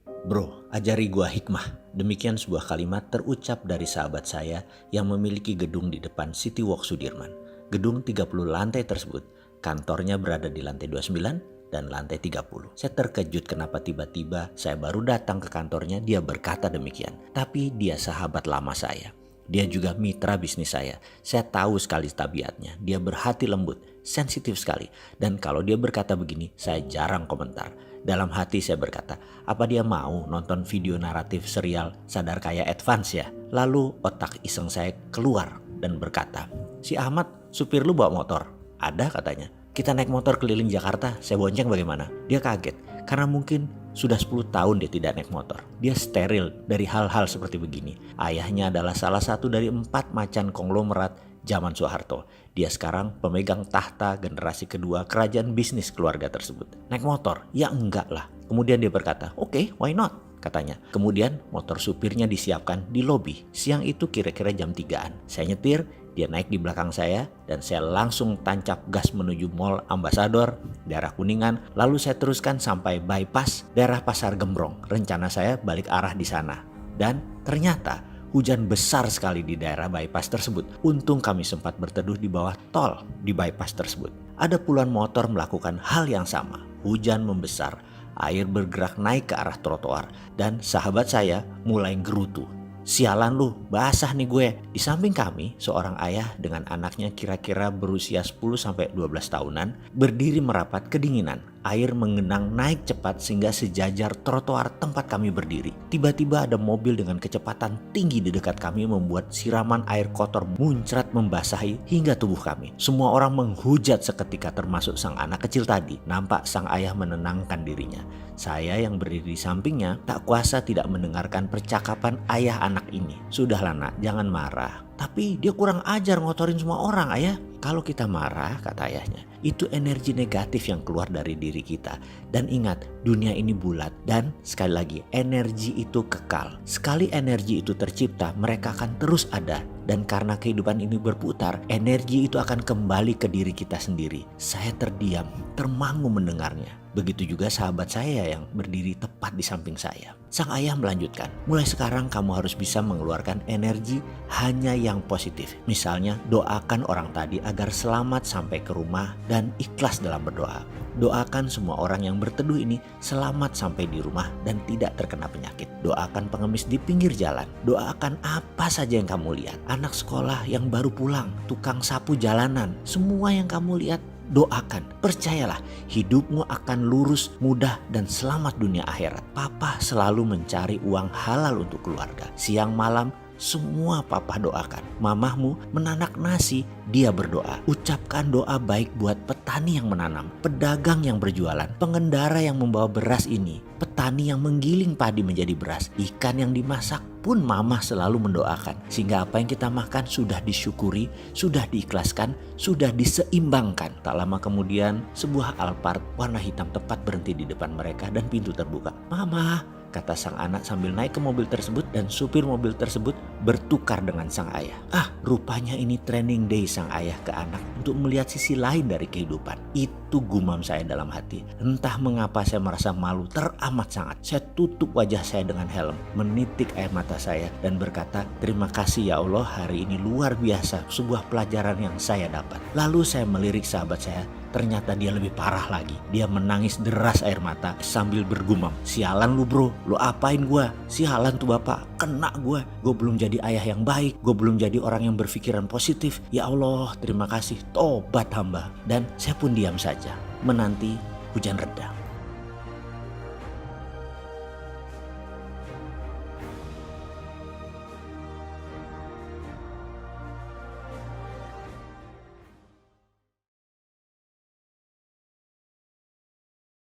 Bro, ajari gua hikmah. Demikian sebuah kalimat terucap dari sahabat saya yang memiliki gedung di depan City Walk Sudirman. Gedung 30 lantai tersebut, kantornya berada di lantai 29 dan lantai 30. Saya terkejut kenapa tiba-tiba saya baru datang ke kantornya dia berkata demikian. Tapi dia sahabat lama saya. Dia juga mitra bisnis saya. Saya tahu sekali tabiatnya. Dia berhati lembut, sensitif sekali. Dan kalau dia berkata begini, saya jarang komentar. Dalam hati saya berkata, apa dia mau nonton video naratif serial Sadar Kaya Advance ya? Lalu otak iseng saya keluar dan berkata, si Ahmad supir lu bawa motor? Ada katanya. Kita naik motor keliling Jakarta, saya bonceng bagaimana? Dia kaget karena mungkin sudah 10 tahun dia tidak naik motor. Dia steril dari hal-hal seperti begini. Ayahnya adalah salah satu dari 4 macan konglomerat zaman Soeharto. Dia sekarang pemegang tahta generasi kedua kerajaan bisnis keluarga tersebut. Naik motor? Ya enggak lah. Kemudian dia berkata, oke, why not? Katanya. Kemudian motor supirnya disiapkan di lobi. Siang itu kira-kira jam 3-an. Saya nyetir, dia naik di belakang saya dan saya langsung tancap gas menuju Mall Ambassador, daerah Kuningan. Lalu saya teruskan sampai bypass daerah Pasar Gembrong. Rencana saya balik arah di sana. Dan ternyata hujan besar sekali di daerah bypass tersebut. Untung kami sempat berteduh di bawah tol di bypass tersebut. Ada puluhan motor melakukan hal yang sama. Hujan membesar, air bergerak naik ke arah trotoar, dan sahabat saya mulai gerutu. Sialan lu, basah nih gue. Di samping kami, seorang ayah dengan anaknya kira-kira berusia 10-12 tahunan berdiri merapat kedinginan. Air mengenang naik cepat sehingga sejajar trotoar tempat kami berdiri. Tiba-tiba ada mobil dengan kecepatan tinggi di dekat kami membuat siraman air kotor muncrat membasahi hingga tubuh kami. Semua orang menghujat seketika termasuk sang anak kecil tadi. Nampak sang ayah menenangkan dirinya. Saya yang berdiri di sampingnya tak kuasa tidak mendengarkan percakapan ayah anak ini. Sudahlah nak, jangan marah. Tapi dia kurang ajar ngotorin semua orang ayah. Kalau kita marah, kata ayahnya, itu energi negatif yang keluar dari diri kita. Dan ingat, dunia ini bulat. Dan sekali lagi, energi itu kekal. Sekali energi itu tercipta, mereka akan terus ada. Dan karena kehidupan ini berputar, energi itu akan kembali ke diri kita sendiri. Saya terdiam, termangu mendengarnya. Begitu juga sahabat saya yang berdiri tepat di samping saya. Sang ayah melanjutkan, mulai sekarang kamu harus bisa mengeluarkan energi hanya yang positif. Misalnya doakan orang tadi agar selamat sampai ke rumah dan ikhlas dalam berdoa. Doakan semua orang yang berteduh ini selamat sampai di rumah dan tidak terkena penyakit. Doakan pengemis di pinggir jalan. Doakan apa saja yang kamu lihat. Anak sekolah yang baru pulang, tukang sapu jalanan, semua yang kamu lihat. Doakan, percayalah hidupmu akan lurus, mudah dan selamat dunia akhirat. Papa selalu mencari uang halal untuk keluarga. Siang malam semua papa doakan. Mamahmu menanak nasi, dia berdoa. Ucapkan doa baik buat petani yang menanam, pedagang yang berjualan, pengendara yang membawa beras ini, petani yang menggiling padi menjadi beras, ikan yang dimasak pun mamah selalu mendoakan. Sehingga apa yang kita makan sudah disyukuri, sudah diikhlaskan, sudah diseimbangkan. Tak lama kemudian sebuah Alphard warna hitam tepat berhenti di depan mereka dan pintu terbuka. Mama, kata sang anak sambil naik ke mobil tersebut dan supir mobil tersebut bertukar dengan sang ayah. Rupanya ini training day sang ayah ke anak untuk melihat sisi lain dari kehidupan. Itu gumam saya dalam hati. Entah mengapa saya merasa malu teramat sangat. Saya tutup wajah saya dengan helm, menitik air mata saya dan berkata, terima kasih ya Allah, hari ini luar biasa, sebuah pelajaran yang saya dapat. Lalu saya melirik sahabat saya. Ternyata dia lebih parah lagi. Dia menangis deras air mata sambil bergumam, sialan lu bro, lu apain gua? Sialan tuh bapak, kena gua. Gua belum jadi ayah yang baik, gua belum jadi orang yang berpikiran positif. Ya Allah, terima kasih, tobat hamba. Dan saya pun diam saja menanti hujan reda.